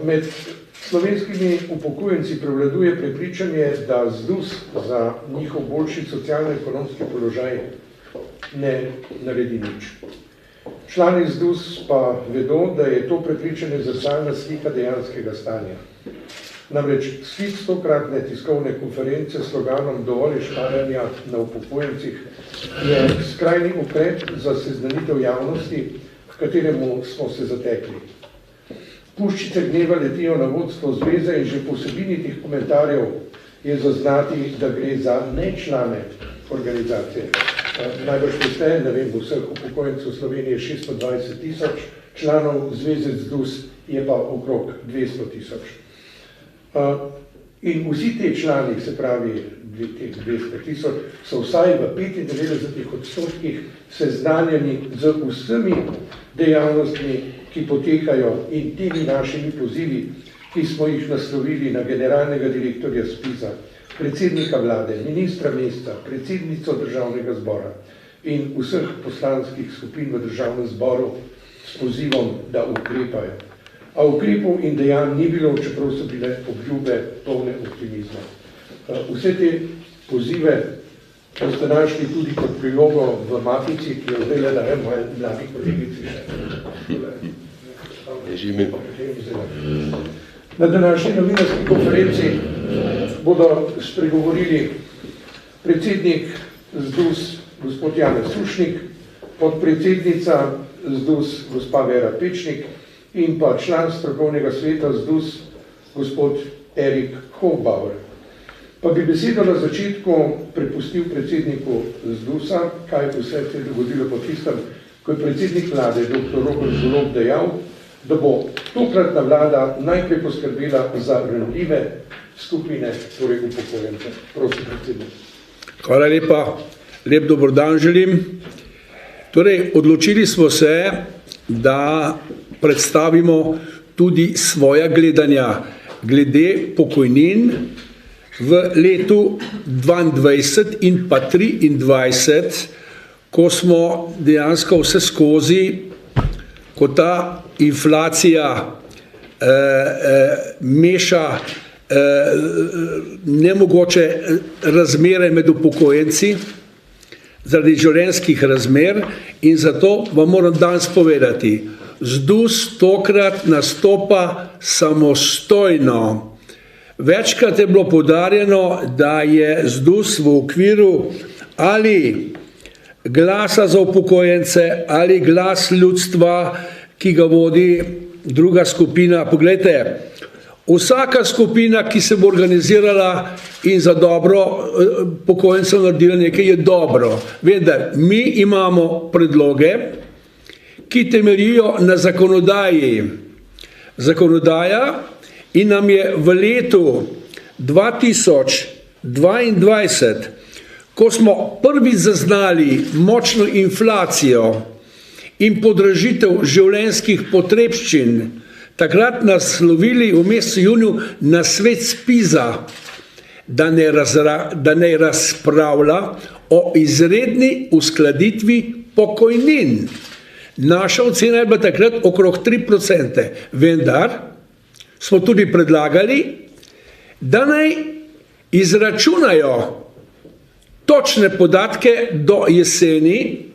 Med slovenskimi upokojenci prevladuje prepričanje, da ZDUS za njihov boljši socialno-ekonomski položaj ne naredi nič. Člani ZDUS pa vedo, da je to prepričanje zrcalna slika dejanskega stanja. Namreč sklic 100-kratne tiskovne konference s sloganom dovolj šparanja na upokojencih je skrajni ukrep za seznanitev javnosti, v kateremu smo se zatekli. Puščice gneva letijo na vodstvo zveze in že po vsebini teh komentarjev je zaznati, da gre za nečlane organizacije. Najbrž veste, ne vem, vseh upokojencev Slovenije 620 tisoč, članov zveze ZDUS je pa okrog 200 tisoč. In vsi te člani, se pravi teh 200 tisoč, so vsaj v 95% seznanjeni z vsemi dejavnostmi, ki potekajo in temi našimi pozivi, ki smo jih naslovili na generalnega direktorja SPIZ-a, predsednika vlade, ministra Mesca, predsednico državnega zbora in vseh poslanskih skupin v državnem zboru s pozivom, da ukrepajo. A ukrepov in dejanj ni bilo, čeprav so bile obljube polne optimizma. Vse te pozive boste našli tudi kot prilogo v mapici, ki jo zdaj dajem moje mladi kolegici. Na današnji novinarski konferenci bodo spregovorili predsednik ZDUS gospod Janez Sušnik, podpredsednica ZDUS gospa Vera Pečnik in pa član strokovnega sveta ZDUS gospod Erik Hofbauer. Pa bi besedo na začetku prepustil predsedniku ZDUS-a, kaj vse se je dogodilo po tistem, ko je predsednik vlade dr. Robert Golob dejal, da bo tokratna vlada najprej poskrbela za ranljive skupine, torej upokojence. Prosim, predsednik. Hvala lepa. Lep dober dan želim. Torej, odločili smo se, da predstavimo tudi svoja gledanja glede pokojnin v letu 22 in pa 23, ko smo dejansko vse skozi, ko ta inflacija meša nemogoče razmere med upokojenci zaradi življenjskih razmer in zato vam moram danes povedati, ZDUS tokrat nastopa samostojno. Večkrat je bilo poudarjeno, da je ZDUS v okviru ali glasa za upokojence ali glas ljudstva, ki ga vodi druga skupina. Poglejte, vsaka skupina, ki se bo organizirala in za dobro upokojencev naredila nekaj, je dobro. Vendar, mi imamo predloge, ki temeljijo na zakonodaji. Zakonodaja in nam je v letu 2022, ko smo prvič zaznali močno inflacijo in podražitev življenjskih potrebščin, takrat naslovili v mesecu juniju na svet SPIZ-a, da ne razpravlja o izredni uskladitvi pokojnin. Naša ocena je bila takrat okrog 3%, vendar smo tudi predlagali, da naj izračunajo točne podatke do jeseni,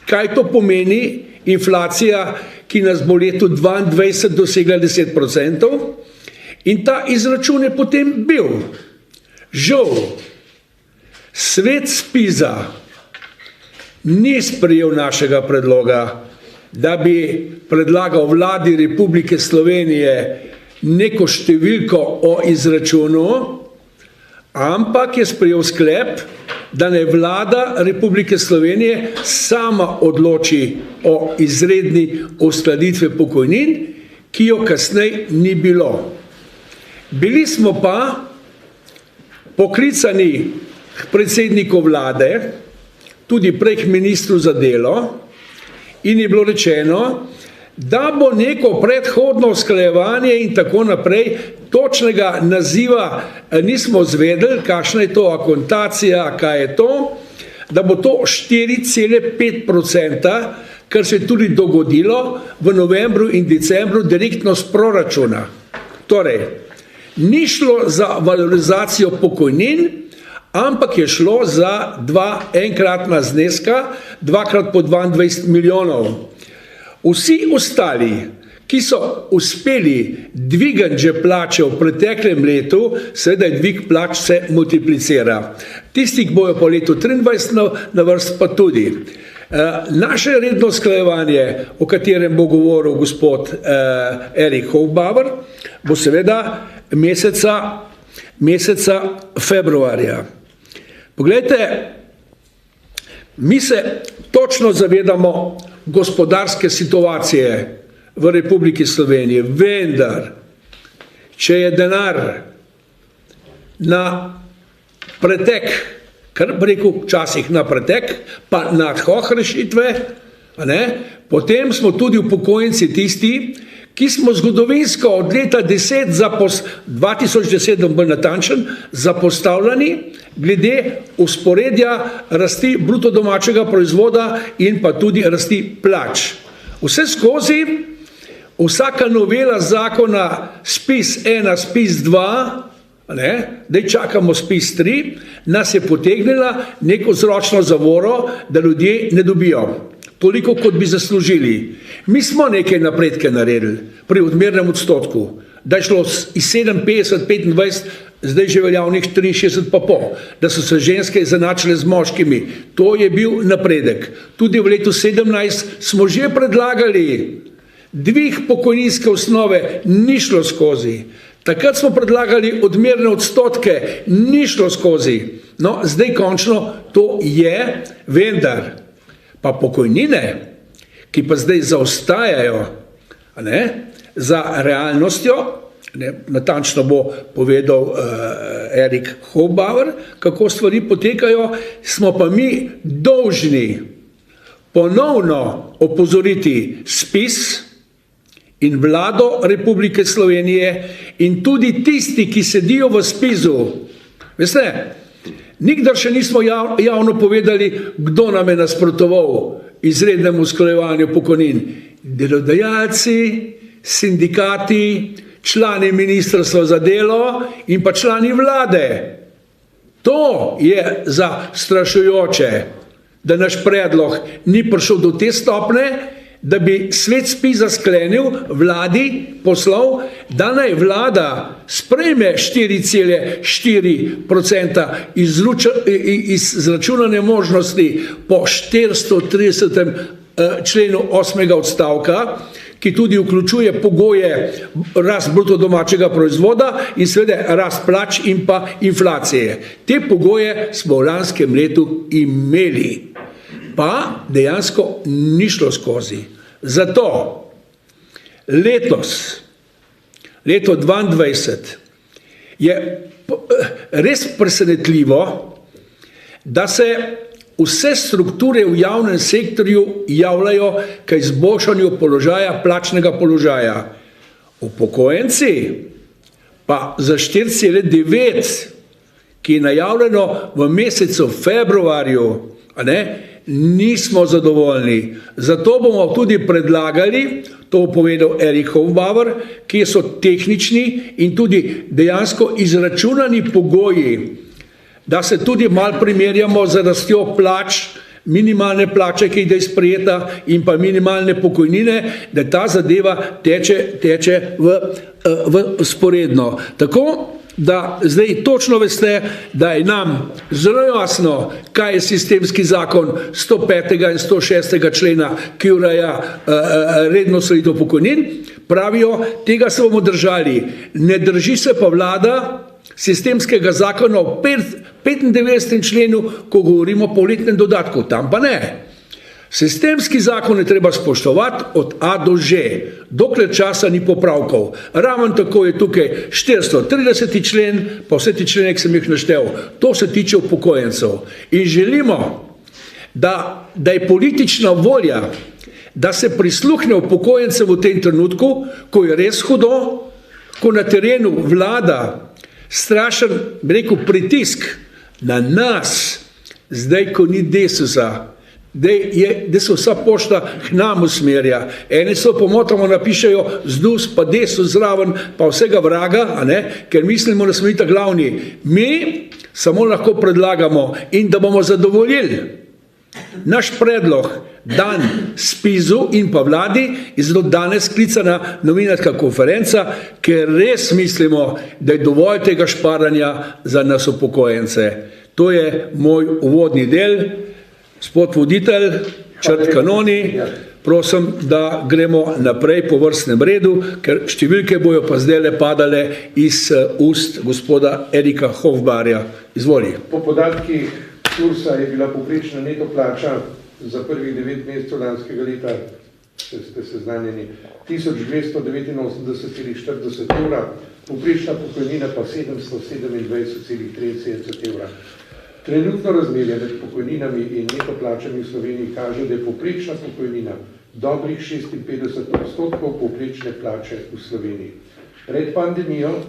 kaj to pomeni inflacija, ki nas bo letu 2022 dosegla 10%, in ta izračun je potem bil. Žal, svet SPIZ-a ni sprejel našega predloga, da bi predlagal vladi Republike Slovenije neko številko o izračunu, ampak je sprejel sklep, da naj vlada Republike Slovenije sama odloči o izredni uskladitvi pokojnin, ki jo kasneje ni bilo. Bili smo pa poklicani k predsedniku vlade, tudi prej k ministru za delo, in je bilo rečeno, da bo neko predhodno usklajevanje in tako naprej, točnega naziva nismo zvedeli, kakšna je to akontacija, kaj je to, da bo to 4,5%, kar se je tudi dogodilo v novembru in decembru direktno z proračuna. Torej, ni šlo za valorizacijo pokojnin, ampak je šlo za dva enkratna zneska, dvakrat po 22 milijonov. Vsi ostali, ki so uspeli dvigati že plače v preteklem letu, seveda je dvig plač se multiplicira. Tisti, ki bojo po letu 23 na vrst, pa tudi. Naše redno usklajevanje, o katerem bo govoril gospod Erik Hofbauer, bo seveda meseca februarja. Poglejte, mi se točno zavedamo gospodarske situacije v Republiki Sloveniji, vendar, če je denar na pretek, kar bi rekel včasih na pretek, pa na ad hoc rešitve, potem smo tudi upokojenci tisti, ki smo zgodovinsko od leta 2010, da bolj natančen, zapostavljeni glede usporedja rasti bruto domačega proizvoda in pa tudi rasti plač. Vse skozi, vsaka novela zakona SPIS 1, SPIS 2, da čakamo SPIS 3, nas je potegnila neko vzročno zavoro, da ljudje ne dobijo toliko, kot bi zaslužili. Mi smo nekaj napredke naredili pri odmernem odstotku, da je šlo iz 57, 25, zdaj že veljavnih 63,5, da so se ženske izenačile z moškimi. To je bil napredek. Tudi v letu 17 smo že predlagali dvig pokojninske osnove, ni šlo skozi. Takrat smo predlagali odmerne odstotke, ni šlo skozi. No, zdaj končno to je, vendar pa pokojnine, ki pa zdaj zaostajajo za realnostjo, natančno bo povedal Erik Hofbauer, kako stvari potekajo, smo pa mi dolžni ponovno opozoriti SPIS in vlado Republike Slovenije in tudi tisti, ki sedijo v SPIS-u. Veste, nikdar še nismo javno povedali, kdo nam je nasprotoval izrednemu usklajevanju pokojnin. Delodajalci, sindikati, člani ministrstva za delo in pa člani vlade. To je zastrašujoče, da naš predlog ni prišel do te stopnje, da bi svet SPIS-a sklenil, vladi poslal, da naj vlada sprejme 4,4% izračunane možnosti po 430. členu 8. odstavka, ki tudi vključuje pogoje rast bruto domačega proizvoda in seveda rast plač in pa inflacije. Te pogoje smo v lanskem letu imeli, pa dejansko ni šlo skozi. Zato letos, leto 2022, je res presenetljivo, da se vse strukture v javnem sektorju javljajo k izboljšanju položaja, plačnega položaja. Upokojenci pa za 4,9, ki je najavljeno v mesecu februarju, nismo zadovoljni. Zato bomo tudi predlagali, to bo povedal Erik Hofbauer, ki so tehnični in tudi dejansko izračunani pogoji, da se tudi malo primerjamo z rastjo plač, minimalne plače, ki je sprejeta, in pa minimalne pokojnine, da ta zadeva teče v sporedno. Tako da zdaj točno veste, da je nam zelo jasno, kaj je sistemski zakon 105. in 106. člena, ki ureja redno uskladitev pokojnin. Pravijo, tega se bomo držali. Ne drži se pa vlada sistemskega zakona v 95. členu, ko govorimo o polletnem dodatku. Tam pa ne. Sistemski zakon je treba spoštovati od A do Ž, dokler časa ni popravkov. Ravno tako je tukaj 430. člen, pa vse ti člene, ki sem jih naštel. To se tiče upokojencev. In želimo, da je politična volja, da se prisluhne upokojencem v tem trenutku, ko je res hudo, ko na terenu vlada strašen, bi rekel, pritisk na nas, zdaj, ko ni Desusa, da se vsa pošta k nam usmerja. Eni so pomotoma napišejo ZDUS pa desu zraven, pa vsega vraga, ker mislimo, da smo itak glavni. Mi samo lahko predlagamo in da bomo zadovoljili naš predlog dan SPIZ-u in pa vladi, je zato danes sklicana novinarska konferenca, ker res mislimo, da je dovolj tega šparanja za nas upokojence. To je moj uvodni del. Gospod voditelj, črt kanoni, prosim, da gremo naprej po vrstnem redu, ker številke bojo pa zdaj padale iz ust gospoda Erika Hofbarja. Izvoli. Po podatkih SURS-a je bila povprečna neto plača za prvih 9 mesecev lanskega leta, če ste seznanjeni, 1289,40 evra, povprečna pokojnina pa 727,73 evra. Trenutno razmerje med pokojninami in neto plačami v Sloveniji kaže, da je povprečna pokojnina dobrih 56% povprečne plače v Sloveniji. Pred pandemijo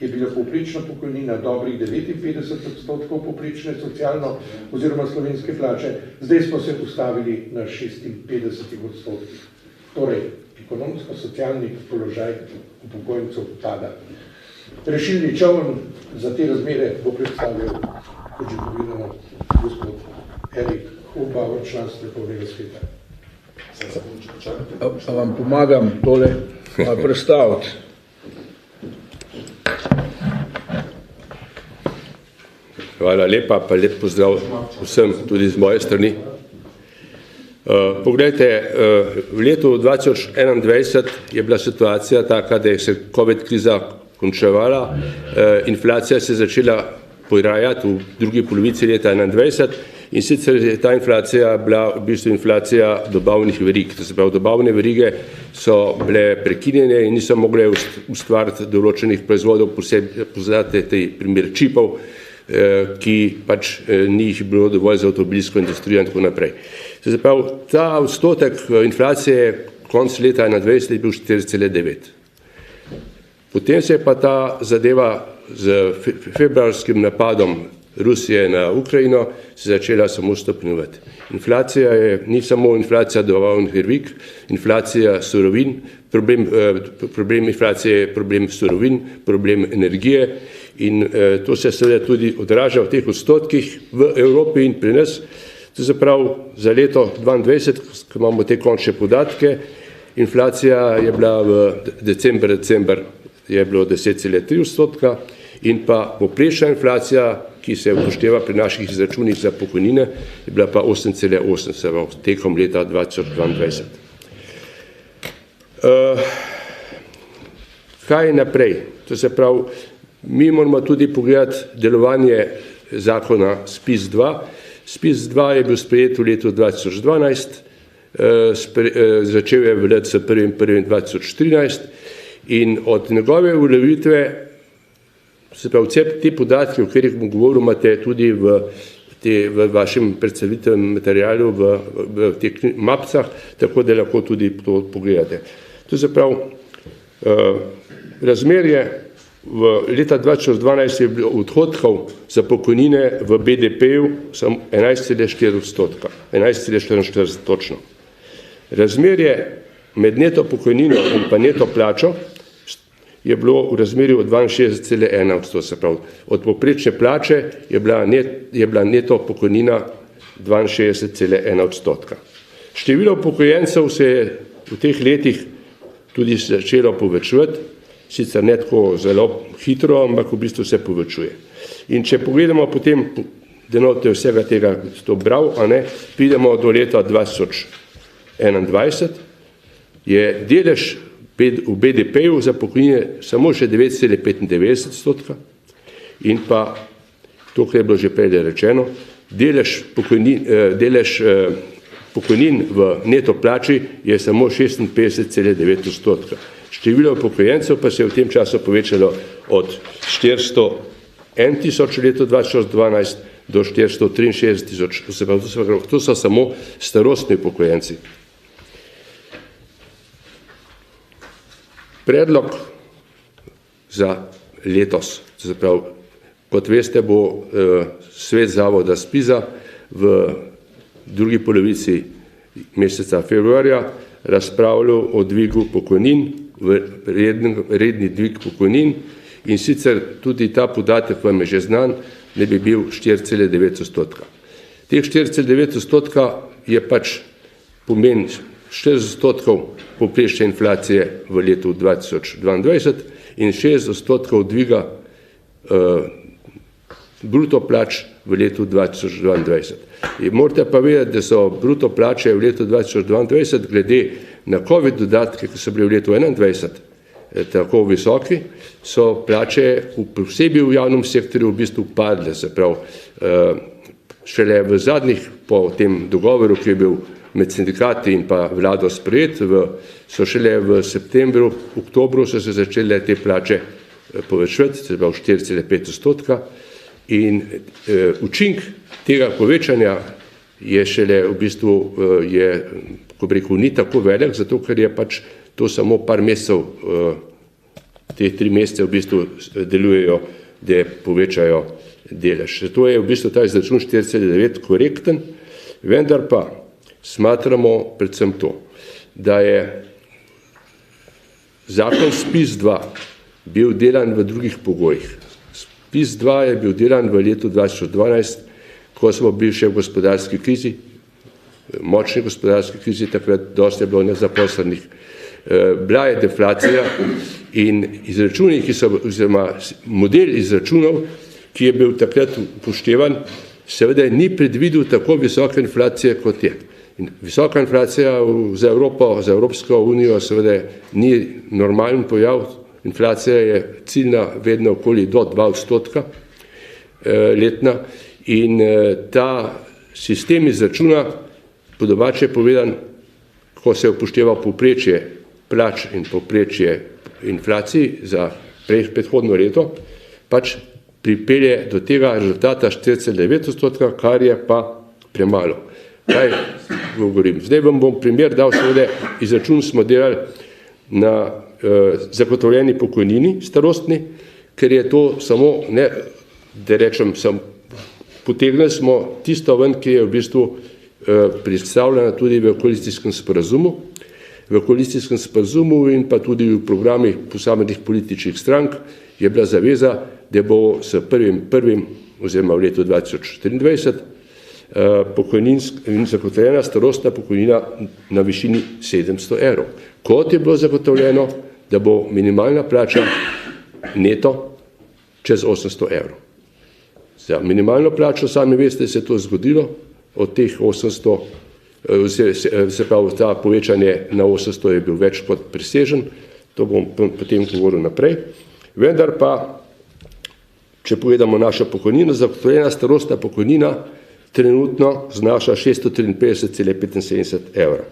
je bila povprečna pokojnina dobrih 59% povprečne socialno oziroma slovenske plače, zdaj smo se ustavili na 56%. Torej, ekonomsko-socialni položaj upokojencev pada. Rešilni čoln za te razmere bo predstavljal, kot že povedano, gospod Erik Hofbauer, član strokovnega sveta. A vam pomagam tole predstaviti? Hvala lepa, pa lep pozdrav vsem tudi z moje strani. Poglejte, v letu 2021 je bila situacija taka, da je se COVID kriza končevala, inflacija se je začela porajati v drugi polovici leta 2021 in sicer je ta inflacija bila v bistvu inflacija dobavnih verig. To se pravi, dobavne verige so bile prekinjene in niso mogle ustvariti določenih proizvodov, poznate te primer čipov, ki pač ni jih bilo dovolj za avtomobilsko industrijo in tako naprej. Se pravi, ta odstotek inflacije konec leta 2021 je bil 4,9. Potem se je pa ta zadeva z februarskim napadom Rusije na Ukrajino se začela samo stopnjevati. Inflacija ni samo inflacija dobavnih verig, inflacija surovin, problem inflacije je problem surovin, problem energije in to se seveda tudi odraža v teh odstotkih v Evropi in pri nas. To se pravi, za leto 2022, ko imamo te končne podatke, inflacija je bila v december je bilo 10,3% in pa povprečna inflacija, ki se upošteva pri naših izračunih za pokojnine, je bila pa 8,8 tekom leta 2022. Kaj naprej? To se pravi, mi moramo tudi pogledati delovanje zakona SPIZ-2. SPIZ-2 je bil sprejet v letu 2012, začel je veljati s 1.1.2013 in od njegove uveljavitve, se pravi, vse te podatke, o katerih bom govoril, imate tudi v vašem predstavitvenem materialu, v teh mapcah, tako da lahko tudi to pogledate. To se pravi, razmerje v leta 2012 je bilo odhodkov za pokojnine v BDP-ju samo 11,4%, 11,44 točno. Razmerje med neto pokojnino in pa neto plačo je bilo v razmerju 62,1%, se pravi, od povprečne plače je bila neto pokojnina 62,1%. Število upokojencev se je v teh letih tudi začelo povečevati, sicer ne tako zelo hitro, ampak v bistvu se povečuje. In če pogledamo potem, da note vsega tega to bral, pridemo do leta 2021, je delež v BDP-ju za pokojnine samo še 9,95% in pa, to, kar je bilo že prej rečeno, delež pokojnin v neto plači je samo 56,9%. Število upokojencev pa se je v tem času povečalo od 401 tisoč v letu 2012 do 463 tisoč. To so samo starostni upokojenci. Predlog za letos, se pravi, kot veste, bo svet zavoda SPIZ-a v drugi polovici meseca februarja razpravljal o dvigu pokojnin, redni dvig pokojnin, in sicer tudi ta podatek vam je že znan, ne bi bil 4,9%. Teh 4,9% je pač pomen 40% povprečne inflacije v letu 2022 in 60% dviga bruto plač v letu 2022. In morate pa vedeti, da so bruto plače v letu 2022 glede na COVID dodatke, ki so bili v letu 2021 tako visoki, so plače posebej v javnem sektorju v bistvu padle, se pravi, šele v zadnjih, po tem dogovoru, ki je bil med sindikati in pa vlado sprejet, so šele v septembru, oktobru so se začele te plače povečevati, se pravi 4,5%, in učink tega povečanja je šele v bistvu, ko bi rekel, ni tako velik, zato ker je pač to samo par mesecev, te 3 mesece v bistvu delujejo, da povečajo delež. Zato je v bistvu ta izračun 4,9 korekten, vendar pa smatramo predvsem to, da je zakon SPIZ-2 bil delan v drugih pogojih. SPIZ-2 je bil delan v letu 2012, ko smo bili še v gospodarski krizi, močni gospodarski krizi, takrat dosti je bilo nezaposlenih. Bila je deflacija in izračuni, oziroma model izračunov, ki je bil takrat upoštevan, seveda ni predvidel tako visoke inflacije, kot je. In visoka inflacija za Evropo, za Evropsko unijo seveda ni normalen pojav. Inflacija je ciljna vedno okoli do 2% letna in ta sistem izračuna, po domače povedan, ko se upošteva povprečje plač in povprečje inflacij za predhodno leto, pač pripelje do tega rezultata 4,9%, kar je pa premalo. Kaj govorim? Zdaj vam bom primer dal, seveda izračun smo delali na zagotovljeni pokojnini starostni, ker je to samo, ne, da rečem, potegnili smo tisto ven, ki je v bistvu predstavljena tudi v koalicijskem sporazumu. V koalicijskem sporazumu in pa tudi v programih posameznih političnih strank je bila zaveza, da bo s 1.1. oziroma v letu 2023 zagotovljena starostna pokojnina na višini 700 evrov. Kot je bilo zagotovljeno, da bo minimalna plača neto čez 800 evrov. Za minimalno plačo, sami veste, se je to zgodilo, od teh 800, se pravi, ta povečanje na 800 je bil več kot presežen, to bom potem govoril naprej. Vendar pa, če pogledamo našo pokojnino, zagotovljena starostna pokojnina trenutno znaša 653,75 evra.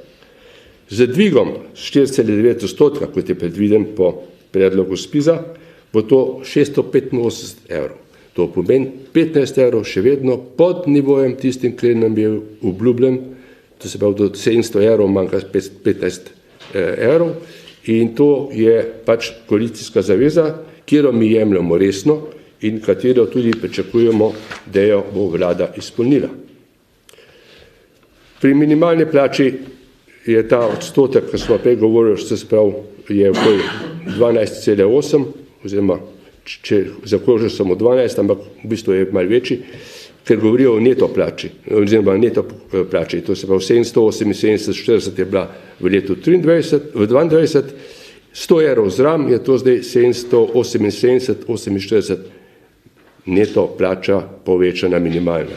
Z dvigom 4,9%, kot je predviden po predlogu SPIZ-a, bo to 685 evrov. To pomeni 15 evrov še vedno pod nivojem tistim, ki nam je obljubljen, to se pravi do 700 evrov manjka 15 evrov, in to je pač koalicijska zaveza, katero mi jemljamo resno in katero tudi pričakujemo, da jo bo vlada izpolnila. Pri minimalni plači je ta odstotek, ki smo prej govorili, se pravi, je okoli 12,8, oziroma če zaokrožil samo 12, ampak v bistvu je malo večji, ker govorijo o neto plači, oziroma neto plači, to se pravi 778,40 je bila v letu 2022, 100 evrov zram je to zdaj 778,48 neto plača povečana minimalna.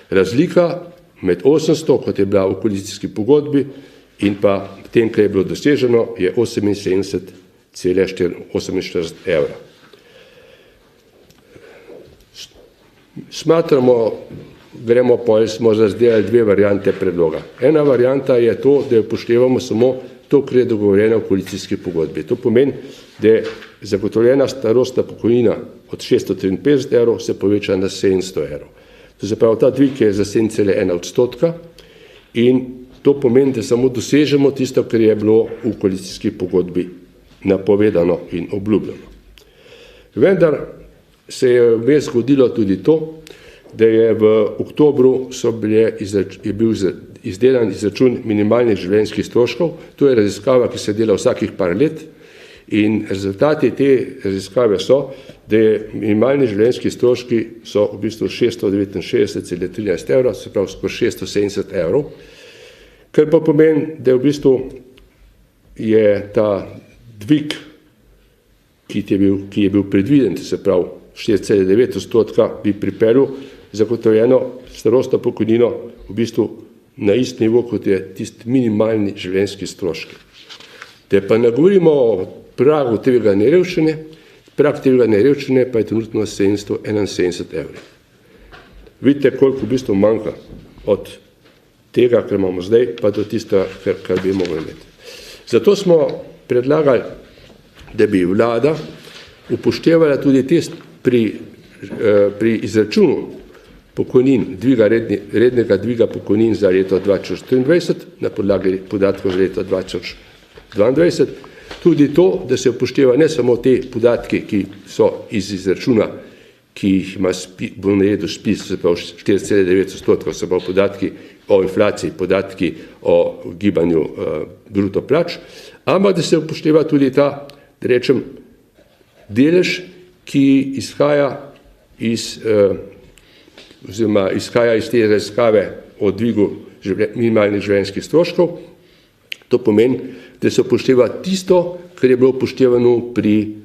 Razlika med 800, kot je bila v koalicijski pogodbi, in pa tem, kar je bilo doseženo, je 78,48 evra. Smatramo, gremo pa, smo razdelali 2 variante predloga. Ena varianta je to, da upoštevamo samo to, kar je dogovorjeno v koalicijski pogodbi. To pomeni, da je zagotovljena starostna pokojnina od 653 evrov se poveča na 700 evrov. To se pravi, ta dvig je za 7,1% in to pomeni, da samo dosežemo tisto, kar je bilo v koalicijski pogodbi napovedano in obljubljeno. Vendar se je vmes zgodilo tudi to, da je v oktobru je bil izdelan izračun minimalnih življenjskih stroškov. To je raziskava, ki se dela vsakih par let in rezultati te raziskave so, da je minimalni življenjski stroški so v bistvu 669,13 evrov, se pravi skoraj 670 evrov, kar pa pomeni, da v bistvu je ta dvig, ki je bil predviden, se pravi 4,9% bi pripeljal zagotovljeno starostno pokojnino v bistvu na isti nivo, kot je tisti minimalni življenjski stroški. Da pa ne govorimo o pragu tveganja revščine, prag tveganja revščine pa je trenutno 771 evrov. Vidite, koliko v bistvu manjka od tega, kar imamo zdaj, pa do tistega, kar bi mogli imeti. Zato smo predlagali, da bi vlada upoštevala tudi test pri izračunu pokojnin, rednega dviga pokojnin za leto 2023 na podlagi podatkov za leto 2022, tudi to, da se upošteva ne samo te podatki, ki so iz izračuna, ki jih ima bo naredil spis, se pravi 4,9%, se pravi podatki o inflaciji, podatki o gibanju bruto plač, ampak da se upošteva tudi ta, da rečem, delež, ki izhaja iz te raziskave o dvigu minimalnih življenjskih stroškov. To pomeni, da se upošteva tisto, kar je bilo upoštevano pri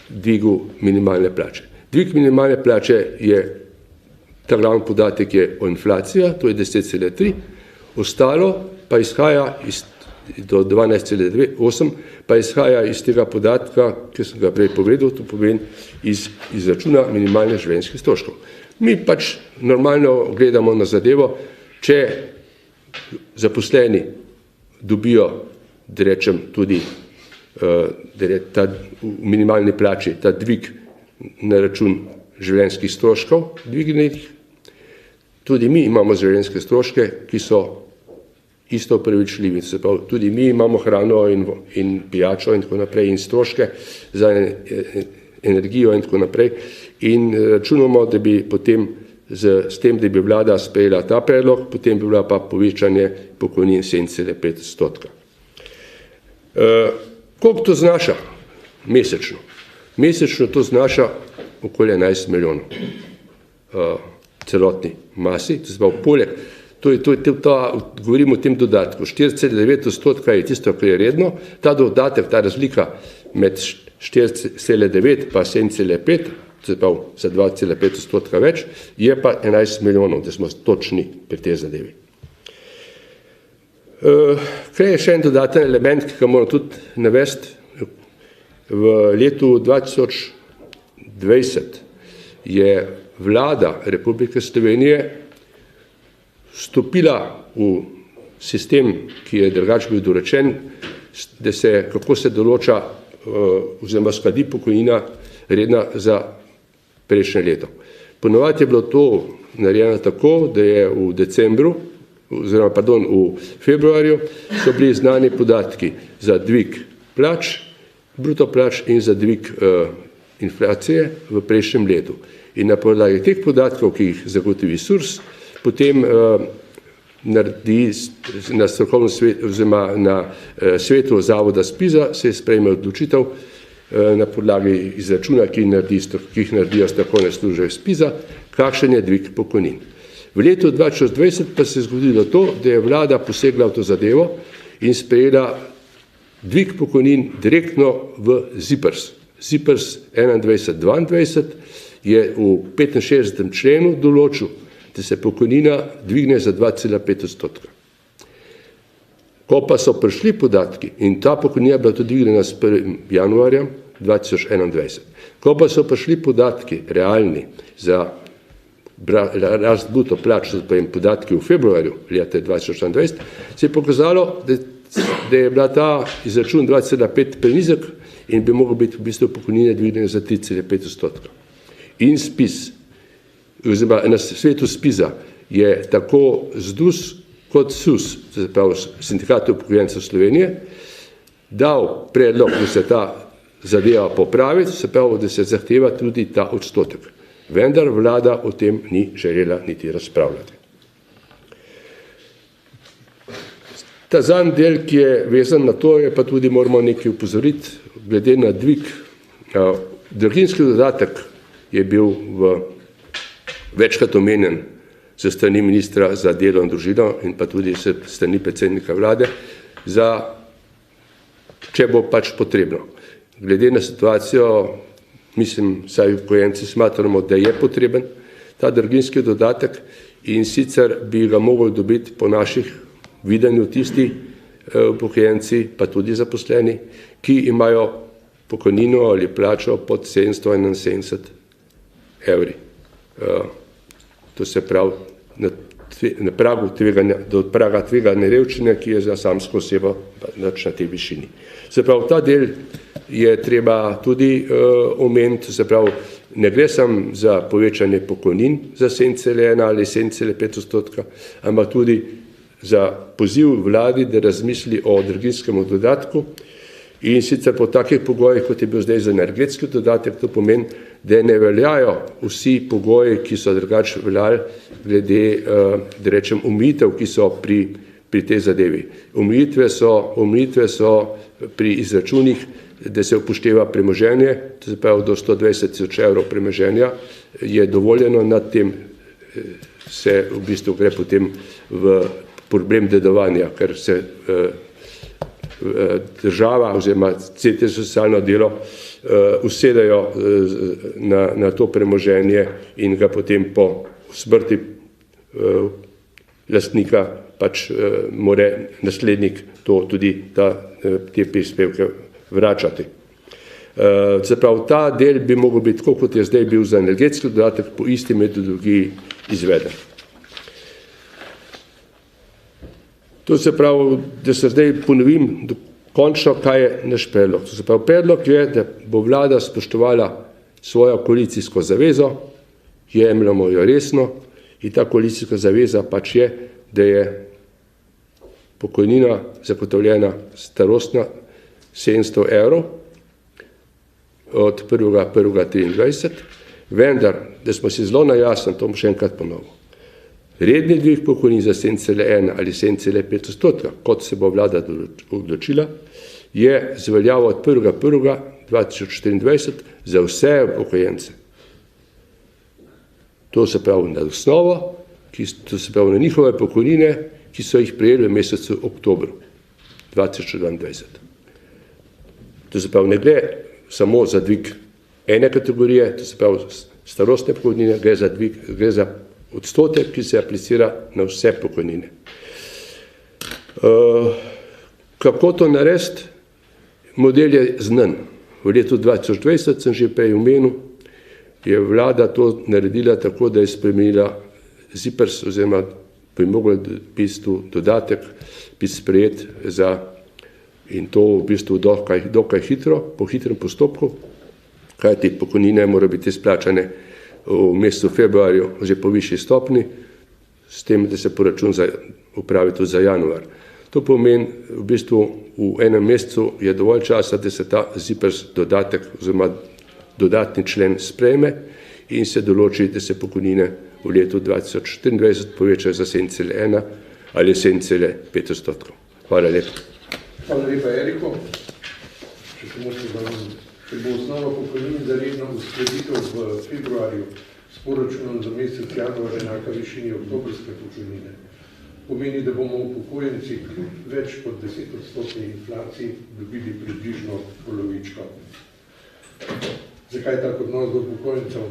dvigu minimalne plače. Dvig minimalne plače je, ta glavni podatek je o inflaciji, to je 10,3, ostalo pa izhaja do 12,8, pa izhaja iz tega podatka, ki sem ga prej povedal, to pomeni iz izračuna minimalnih življenjskih stroškov. Mi pač normalno gledamo na zadevo, če zaposleni dobijo, da rečem, tudi ta minimalni plači, ta dvig na račun življenjskih stroškov dvignjenih, tudi mi imamo življenjske stroške, ki so isto upravičljivi, se pravi, tudi mi imamo hrano in pijačo in tako naprej in stroške za energijo in tako naprej in računamo, da bi potem s tem, da bi vlada sprejela ta predlog, potem bi bila pa povečanje pokojnin 7,5%. Koliko to znaša mesečno? Mesečno to znaša okoli 11 milijonov celotni masi, to se pravi poleg. Govorimo o tem dodatku. 4,9% je tisto, kar je redno. Ta dodatek, ta razlika med 4,9 pa 7,5, se pravi za 2,5% več, je pa 11 milijonov, da smo točni pri tej zadevi. Kaj je še en dodaten element, ki ga moram tudi navesti? V letu 2020 je vlada Republike Slovenije vstopila v sistem, ki je drugače bil dorečen, da kako se določa oziroma skladi pokojnina redna za prejšnje leto. Ponovadi je bilo to narejeno tako, da je v februarju so bili znani podatki za dvig plač, bruto plač in za dvig inflacije v prejšnjem letu. In na podlagi teh podatkov, ki jih zagotovi SURS, potem naredi na strokovnem svetu oziroma na svetu zavoda SPIZ-a se sprejme odločitev na podlagi izračuna, ki jih naredijo strokovne službe SPIZ-a, kakšen je dvig pokojnin. V letu 2020 pa se je zgodilo to, da je vlada posegla v to zadevo in sprejela dvig pokojnin direktno v ZIPRS. ZIPRS 21-22 je v 65. členu določil, da se pokojnina dvigne za 2,5%. Ko pa so prišli podatki, in ta pokojnina bila tudi dvignjena s 1. januarjem 2021, ko pa so prišli podatki realni za rast bruto plač, podatki v februarju leta 2021, se je pokazalo, da je bila ta izračun 2,5 prenizek in bi mogel biti v bistvu pokojnine dvignjene za 3,5%. In SPIZ, oziroma na svetu SPIZ-a je tako ZDUS kot SUS, se pravi Sindikat upokojencev Slovenije, dal predlog, da se ta zadeva popravi, se pravi, da se zahteva tudi ta odstotek. Vendar vlada o tem ni želela niti razpravljati. Ta zadnji del, ki je vezan na to, je pa tudi moramo nekaj upozoriti, glede na dvig. Draginjski dodatek je bil večkrat omenjen s strani ministra za delo in družino in pa tudi s strani predsednika vlade, če bo pač potrebno. Glede na situacijo, mislim, saj upokojenci smatramo, da je potreben ta draginjski dodatek in sicer bi ga mogli dobiti po naših videnju tisti upokojenci, pa tudi zaposleni, ki imajo pokojnino ali plačo pod 771 evri. To se pravi na pragu tveganja, do praga tveganja revščine, ki je za samsko osebo na tej višini. Se pravi, ta del je treba tudi omeniti, se pravi, ne gre samo za povečanje pokojnin za 7,1 ali 7,5%, ampak tudi za poziv vladi, da razmisli o draginjskem dodatku in sicer po takih pogojih, kot je bil zdaj za energetski dodatek, to pomeni, da ne veljajo vsi pogoji, ki so drugače veljali glede, da rečem, omejitev, ki so pri tej zadevi. Omejitve so pri izračunih, da se upošteva premoženje, to se pravi do 120.000 evrov premoženja je dovoljeno, nad tem se v bistvu gre potem v problem dedovanja, ker se država oziroma centri za socialno delo usedajo na to premoženje in ga potem po smrti lastnika pač more naslednik to tudi te prispevke vračati. Se pravi, ta del bi mogel biti, tako kot je zdaj bil za energetski dodatek, po isti metodologiji izveden. To se pravi, da se zdaj ponovim končno, kaj je naš predlog. To se pravi, predlog je, da bo vlada spoštovala svojo koalicijsko zavezo, jemljamo jo resno in ta koalicijska zaveza pač je, da je pokojnina zagotovljena starostna 700 evrov od 1.1.23, vendar, da smo si zelo najasni, to bom še enkrat ponovil, redni dvig pokojnin za 7,1 ali 7,5%, kot se bo vlada odločila, je zveljavo od 1.1.2024 za vse upokojence. To se pravi na osnovo, to se pravi na njihove pokojnine, ki so jih prejeli v mesecu oktobru 2022. To se pravi, ne gre samo za dvig ene kategorije, to se pravi starostne pokojnine, gre za odstotek, ki se aplicira na vse pokojnine. Kako to narediti? Model je znan. V letu 2020, sem že prej omenil, je vlada to naredila tako, da je spremenila ZIPRS oziroma bi mogel v dodatek biti sprejet in to v bistvu dokaj hitro, po hitrem postopku, kajti pokojnine morajo biti izplačane v mesecu februarju že po višji stopni, s tem, da se poračun upravi tudi za januar. To pomeni, v bistvu v enem mesecu je dovolj časa, da se ta ZIPRS dodatek oziroma dodatni člen sprejme in se določi, da se pokojnine v letu 2024 povečajo za 7,1 ali 7,5%. Hvala lepa. Hvala lepa, Eriko. Če se bo osnova pokojnin za redno uskladitev v februarju s poračunom za mesec januar enaka višini oktobrske pokojnine. Pomeni, da bomo upokojenci več kot 10% inflaciji dobili približno polovičko. Zakaj tak odnos do upokojencev?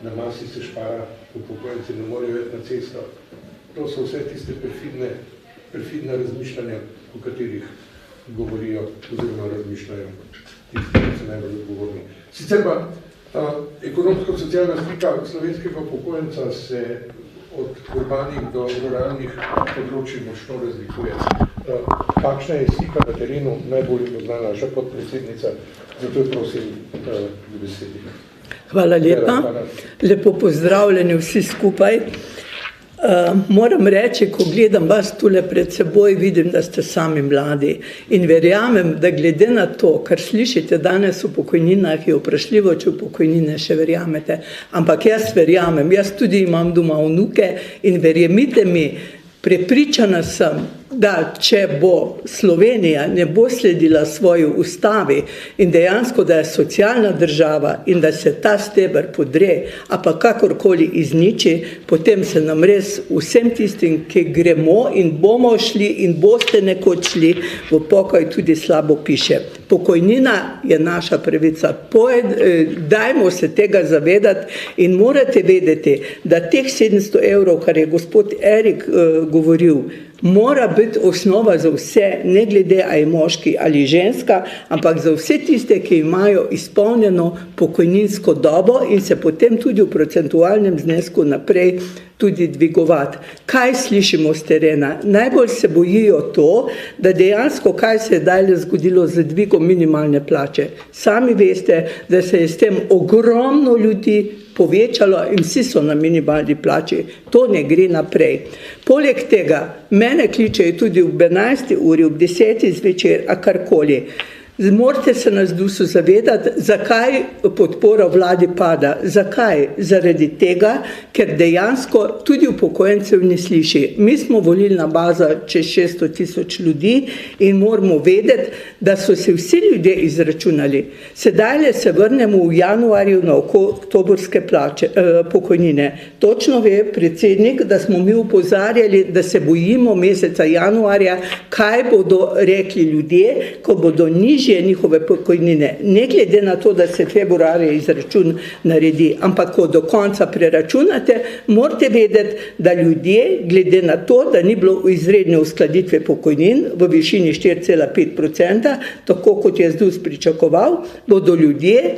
Na masi se špara, upokojenci ne morejo iti na cesto. To so vse tiste perfidne razmišljanja, o katerih govorijo oziroma razmišljajo tisti, ki so najbolj odgovorni. Sicer pa ekonomsko-socialna slika slovenskega upokojenca se od urbanih do ruralnih področij močno razlikuje. Kakšna je slika na terenu, najbolj pozna naša podpredsednica, zato jo prosim v besedi. Hvala lepa. Lepo pozdravljeni vsi skupaj. Moram reči, ko gledam vas tule pred seboj, vidim, da ste sami mladi in verjamem, da glede na to, kar slišite danes v pokojninah, je vprašljivo, če v pokojnine še verjamete. Ampak jaz verjamem, jaz tudi imam doma vnuke in verjemite mi, prepričana sem, da če bo Slovenija ne bo sledila svoji ustavi in dejansko, da je socialna država in da se ta steber podre, a pa kakorkoli izniči, potem se nam res vsem tistim, ki gremo in bomo šli in boste nekoč šli v pokoj, tudi slabo piše. Pokojnina je naša pravica. Dajmo se tega zavedati in morate vedeti, da teh 700 evrov, kar je gospod Erik govoril, mora biti osnova za vse, ne glede a je moški ali ženska, ampak za vse tiste, ki imajo izpolnjeno pokojninsko dobo in se potem tudi v procentualnem znesku naprej tudi dvigovati. Kaj slišimo z terena? Najbolj se bojijo to, da dejansko, kaj se je dalje zgodilo z dvigom minimalne plače. Sami veste, da se je s tem ogromno ljudi povečalo in vsi so na minimalni plači. To ne gre naprej. Poleg tega, mene kličejo tudi ob 11. uri, ob 10. zvečer, a karkoli. Morate se nas dusu zavedati, zakaj podpora vladi pada. Zakaj? Zaradi tega, ker dejansko tudi upokojencev ne sliši. Mi smo volilna baza čez 600 tisoč ljudi in moramo vedeti, da so se vsi ljudje izračunali. Sedaj se vrnemo v januarju na oktobrske pokojnine. Točno ve predsednik, da smo mi upozarjali, da se bojimo meseca januarja, kaj bodo rekli ljudje, ko bodo nižje njihove pokojnine, ne glede na to, da se februarja izračun naredi, ampak ko do konca preračunate, morate vedeti, da ljudje, glede na to, da ni bilo izredne uskladitve pokojnin v višini 4,5%, tako kot je ZDUS pričakoval, bodo ljudje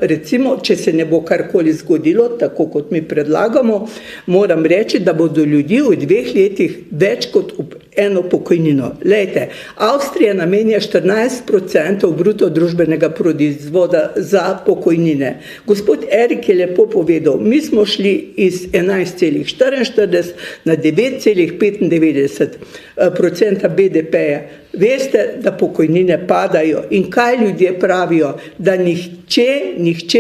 recimo, če se ne bo karkoli zgodilo, tako kot mi predlagamo, moram reči, da bodo ljudi v 2 letih več kot eno pokojnino. Lejte, Avstrija namenja 14% bruto družbenega proizvoda za pokojnine. Gospod Erik je lepo povedal, mi smo šli iz 11,44 na 9,95% BDP-ja. Veste, da pokojnine padajo in kaj ljudje pravijo, da nihče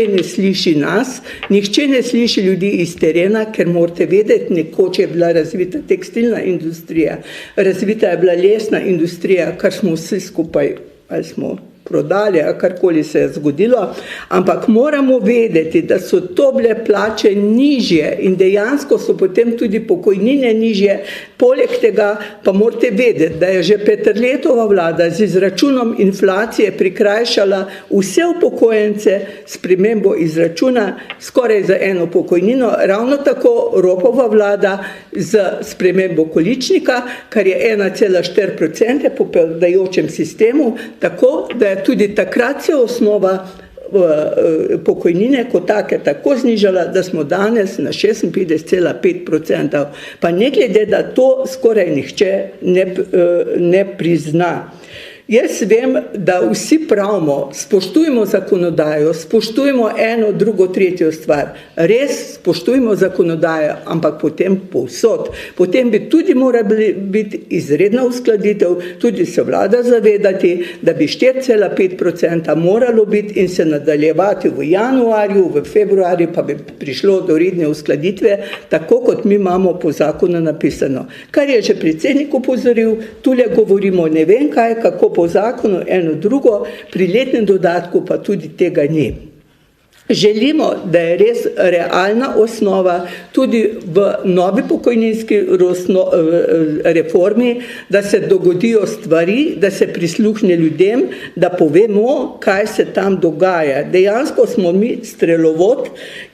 ne sliši nas, nihče ne sliši ljudi iz terena, ker morate vedeti, nekoč je bila razvita tekstilna industrija, razvita je bila lesna industrija, kar smo vsi skupaj, ali smo prodali, a karkoli se je zgodilo, ampak moramo vedeti, da so to bile plače nižje in dejansko so potem tudi pokojnine nižje. Poleg tega pa morate vedeti, da je že Peterletova vlada z izračunom inflacije prikrajšala vse upokojence s spremembo izračuna skoraj za eno pokojnino, ravno tako Ropova vlada z spremembo količnika, kar je 1,4% po padajočem sistemu, tako da je tudi takrat se osnova pokojnine kot take tako znižala, da smo danes na 56,5%. Pa ne glede, da to skoraj nihče ne prizna. Jaz vem, da vsi pravimo, spoštujmo zakonodajo, spoštujmo eno, drugo, tretjo stvar. Res spoštujmo zakonodajo, ampak potem povsod. Potem bi tudi morala biti izredna uskladitev, tudi se vlada zavedati, da bi 4,5% moralo biti in se nadaljevati v januarju, v februarju pa bi prišlo do redne uskladitve, tako kot mi imamo po zakonu napisano. Kar je že predsednik opozoril, tule govorimo ne vem kaj, kako po zakonu eno drugo, pri letnem dodatku pa tudi tega ni. Želimo, da je res realna osnova tudi v novi pokojninski reformi, da se dogodijo stvari, da se prisluhne ljudem, da povemo, kaj se tam dogaja. Dejansko smo mi strelovod,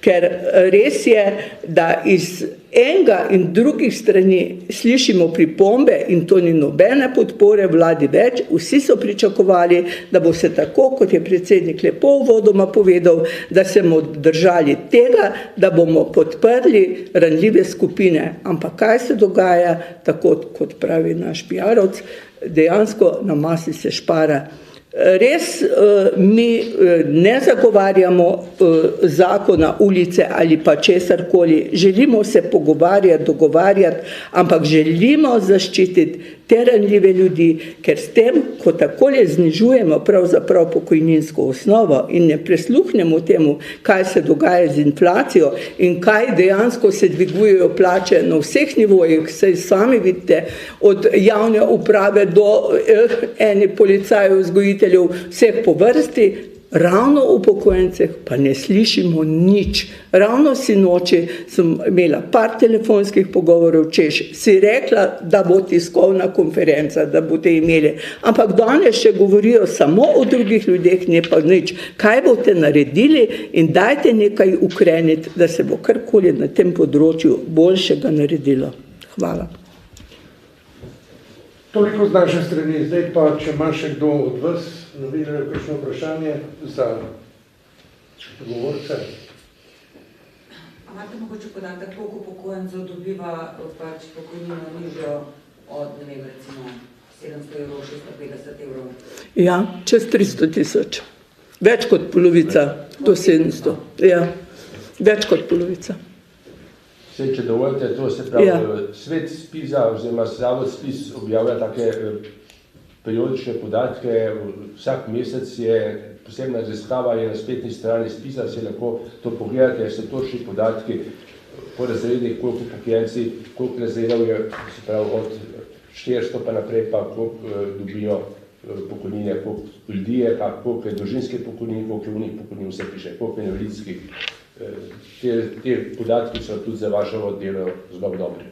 ker res je, da iz enega in drugih strani slišimo pripombe in to ni nobene podpore vladi več. Vsi so pričakovali, da bo se tako, kot je predsednik lepo uvodoma povedal, da se bomo držali tega, da bomo podprli ranljive skupine. Ampak kaj se dogaja, tako kot pravi naš PR-ovc, dejansko na masi se špara. Res mi ne zagovarjamo zakona ulice ali pa česarkoli, želimo se pogovarjati, dogovarjati, ampak želimo zaščititi te ranljive ljudi, ker s tem, ko takole znižujemo pravzaprav pokojninsko osnovo in ne prisluhnemo temu, kaj se dogaja z inflacijo in kaj dejansko se dvigujejo plače na vseh nivojih, saj sami vidite, od javne uprave do eni policajev, vzgojiteljev, vseh po vrsti, ravno o upokojencih pa ne slišimo nič. Ravno sinoči sem imela par telefonskih pogovorov, češ si rekla, da bo tiskovna konferenca, da boste imeli. Ampak danes še govorijo samo o drugih ljudeh, ne pa nič. Kaj boste naredili in dajte nekaj ukreniti, da se bo karkoli na tem področju boljšega naredilo. Hvala. Toliko z naše strani. Zdaj pa, če ima še kdo od vas, novinarjev, kakšno vprašanje za govorce. A imate mogoče podatek, koliko upokojencev dobiva pač pokojnino nižjo od, ne vem, recimo 700 evrov, 650 evrov? Ja, čez 300 000. Več kot polovica do 700. Ja, več kot polovica. Vse, če dovolite, to se pravi, svet SPIZ-a oziroma zavod SPIZ objavlja take periodične podatke, vsak mesec je posebna raziskava, je na spletni strani SPIZ-a, se lahko to pogledate, so točni podatki po razredih, koliko upokojenci, koliko razredov je, se pravi, od 400 pa naprej, pa koliko dobijo pokojnine, koliko ljudi je, koliko je družinske pokojnine, koliko je unih pokojnin, vse piše, koliko je invalidskih. Te podatki so tudi za vaše delo zelo dobri.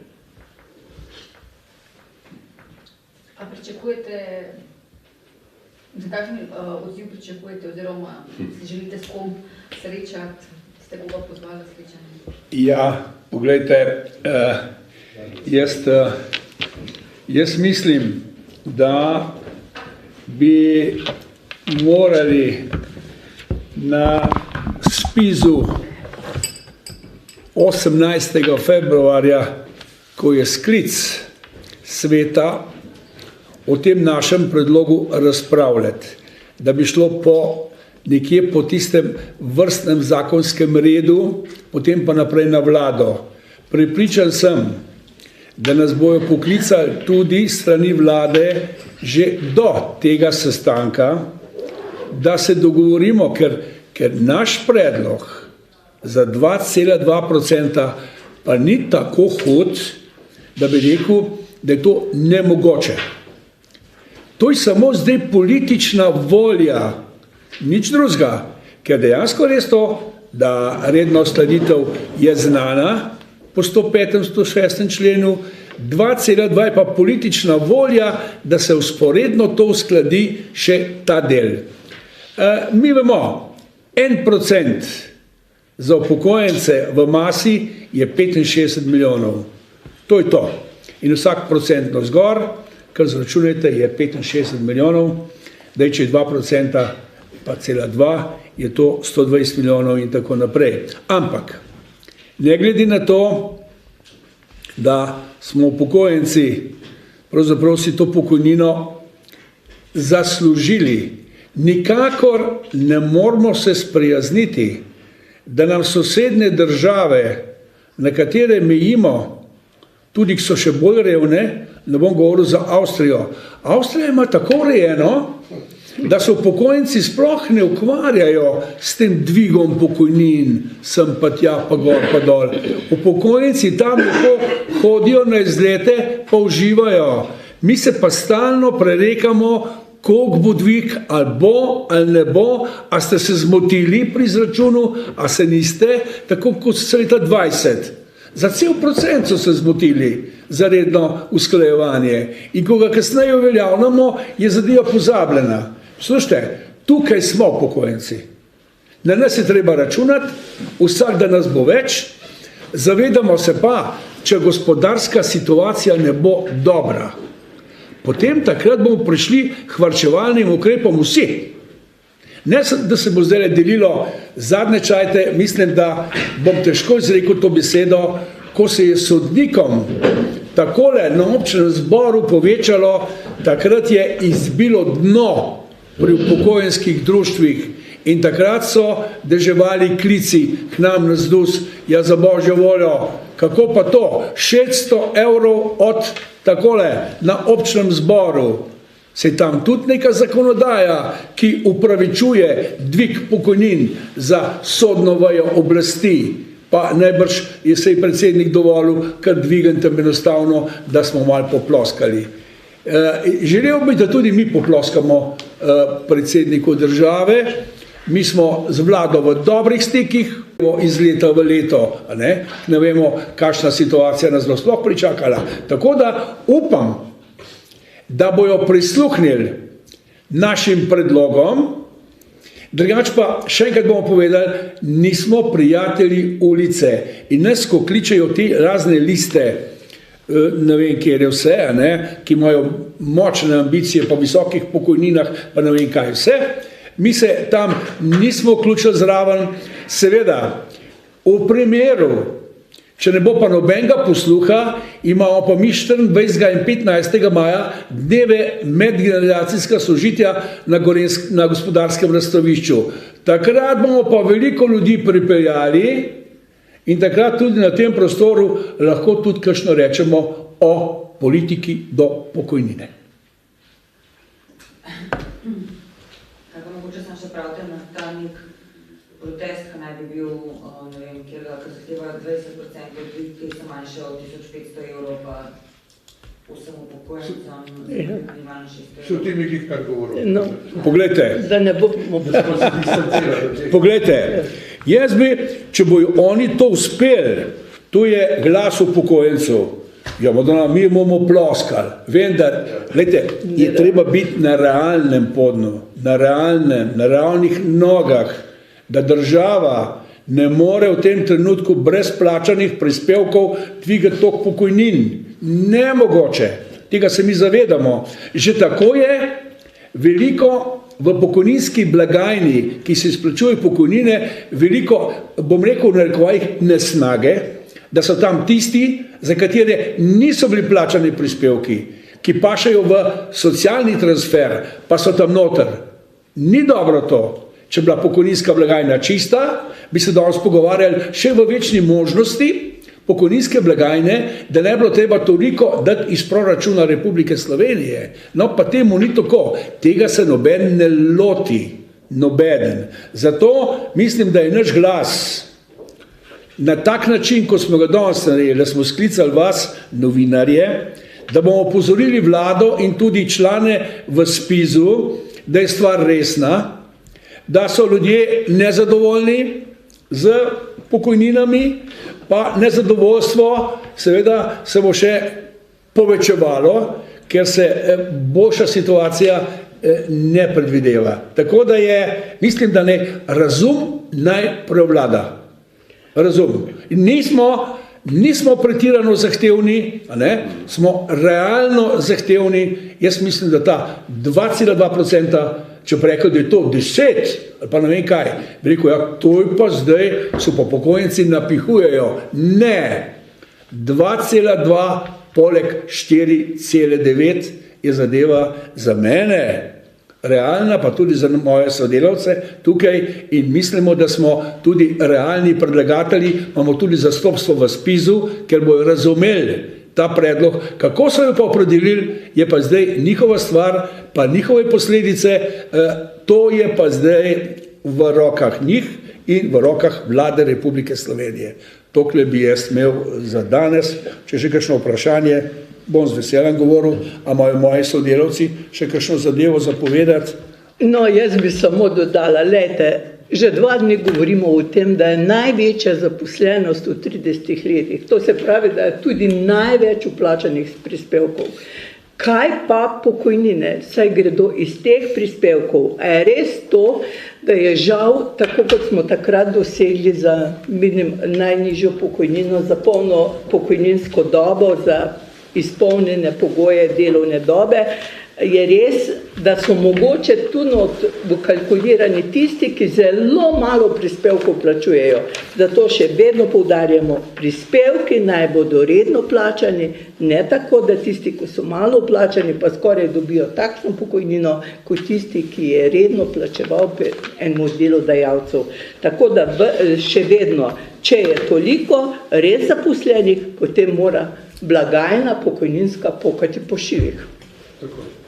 A pričakujete, za kakšen odziv pričakujete, oziroma si želite s kom srečati, ste koga pozvali srečanje? Ja, poglejte, jaz mislim, da bi morali na SPIZ-u 18. februarja, ko je sklic sveta, o tem našem predlogu razpravljati, da bi šlo nekje po tistem vrstnem zakonskem redu, potem pa naprej na vlado. Prepričan sem, da nas bojo poklicali tudi strani vlade že do tega sestanka, da se dogovorimo, ker naš predlog za 2,2% pa ni tako hud, da bi rekel, da je to nemogoče. To je samo zdaj politična volja, nič drugega, ker dejansko res to, da redna uskladitev je znana po 105. 106. členu, 2,2 je pa politična volja, da se vzporedno to uskladi še ta del. Mi vemo, 1% za upokojence v masi je 65 milijonov. To je to. In vsak procentno zgor, kar zračunajte, je 65 milijonov, da če je 2%, pa 0,2, je to 120 milijonov in tako naprej. Ampak, ne glede na to, da smo upokojenci pravzaprav si to pokojnino zaslužili, nikakor ne moramo se sprijazniti, da nam sosednje države, na katere mejimo, tudi ki so še bolj revne, ne bom govoril za Avstrijo. Avstrija ima tako urejeno, da se upokojenci sploh ne ukvarjajo s tem dvigom pokojnin, sem pa tja, pa gor, pa dol. Upokojenci tam lahko hodijo na izlete, pa uživajo. Mi se pa stalno prerekamo, koliko bo dvig, ali bo, ali ne bo, a ste se zmotili pri izračunu, a se niste, tako kot so leta 20. Za cel procent so se zmotili za redno usklajevanje. In ko ga kasneje uveljavljamo, je zadeva pozabljena. Slušajte, tukaj smo upokojenci. Na nas je treba računati, vsak dan nas bo več, zavedamo se pa, če gospodarska situacija ne bo dobra, potem takrat bomo prišli k varčevalnim ukrepom vsi. Ne, da se bo zdaj delilo zadnje čajte, mislim, da bom težko izrekel to besedo, ko se je sodnikom takole na občnem zboru povečalo, takrat je izbilo dno pri upokojenskih društvih In takrat so deževali klici k nam na ZDUS, ja za božjo voljo, kako pa to, 600 evrov od takole na občnem zboru. Se tam tudi neka zakonodaja, ki upravičuje dvig pokojnin za sodno vejo oblasti, pa najbrž je sej predsednik dovolil, kar dvigam tam enostavno, da smo malo poploskali. Želel bi, da tudi mi poploskamo predsedniku države. Mi smo z vlado v dobrih stikih, iz leta v leto, ne vemo, kakšna situacija nas bo sploh pričakala. Tako da upam, da bojo prisluhnili našim predlogom, drugače pa še enkrat bomo povedali, nismo prijatelji ulice in nas, ko kličejo ti razne liste, ne vem, kjer je vse, ki imajo močne ambicije po visokih pokojninah, pa ne vem kaj vse, mi se tam nismo vključili zraven, seveda, v primeru, če ne bo pa nobenega posluha, imamo pa mi 24. in 15. maja dneve medgeneracijska sožitja na gospodarskem razstavišču. Takrat bomo pa veliko ljudi pripeljali in takrat tudi na tem prostoru lahko tudi kakšno rečemo o politiki do pokojnine. Kaj pa mogoče sem še pravite na ta nek protest, ki naj bi bil, ne vem, kjer zahteva 20% ljudi, ki se manjše od 1500 evrov, pa vsem upokojencem, minimalno 600 evrov. So ti mi kar govorili. No, Poglejte, da ne bomo poglejte, jaz bi, če bojo oni to uspeli, to je glas upokojencev, ja, Madonna, mi bomo ploskali, vendar, glejte, je treba biti na realnem podnu, na realnih nogah, da država ne more v tem trenutku brez plačanih prispevkov dvigati toliko pokojnin. Nemogoče, tega se mi zavedamo. Že tako je veliko v pokojninski blagajni, ki se izplačuje pokojnine, veliko, bom rekel v narekovajih, nesnage, da so tam tisti, za katere niso bili plačani prispevki, ki pašajo v socialni transfer, pa so tam noter. Ni dobro to. Če bila pokojninska blagajna čista, bi se danes pogovarjali še v večni možnosti pokojninske blagajne, da ne bilo treba toliko dati iz proračuna Republike Slovenije. No, pa temu ni tako. Tega se noben ne loti. Nobeden. Zato mislim, da je naš glas na tak način, kot smo ga danes naredili, da smo sklicali vas, novinarje, da bomo opozorili vlado in tudi člane v SPIZ-u, da je stvar resna, da so ljudje nezadovoljni z pokojninami, pa nezadovoljstvo seveda se bo še povečevalo, ker se boljša situacija ne predvideva. Tako da je, mislim, da razum naj prevlada. Razum. Nismo pretirano zahtevni, smo realno zahtevni. Jaz mislim, da ta 2,2%, če bi rekel, da je to 10, ali pa ne vem kaj, bi rekel, ja, to je pa zdaj, so pa pokojnici napihujejo. Ne, 2,2 poleg 4,9 je zadeva za mene realna, pa tudi za moje sodelavce tukaj in mislimo, da smo tudi realni predlagatelji, imamo tudi zastopstvo v SPIZ-u, ker bojo razumeli ta predlog, kako so jo pa opredelili, je pa zdaj njihova stvar, pa njihove posledice, to je pa zdaj v rokah njih in v rokah vlade Republike Slovenije. Tokle bi jaz imel za danes, če še kakšno vprašanje, bom z veseljem govoril, a imajo moji sodelavci še kakšno zadevo zapovedati? No, jaz bi samo dodala, lejte, že 2 dni govorimo o tem, da je največja zaposlenost v 30 letih. To se pravi, da je tudi največ vplačanih prispevkov. Kaj pa pokojnine? Saj gredo iz teh prispevkov. A je res to, da je žal, tako kot smo takrat dosegli za najnižjo pokojnino, za polno pokojninsko dobo, za izpolnjene pogoje delovne dobe, je res, da so mogoče tu kalkulirani tisti, ki zelo malo prispevkov plačujejo. Zato še vedno poudarjamo, prispevki naj bodo redno plačani, ne tako, da tisti, ki so malo plačani, pa skoraj dobijo takšno pokojnino, kot tisti, ki je redno plačeval enemu delodajalcu. Tako da še vedno, če je toliko res zaposlenih, potem mora blagajna pokojninska pokati po šivih. Tako.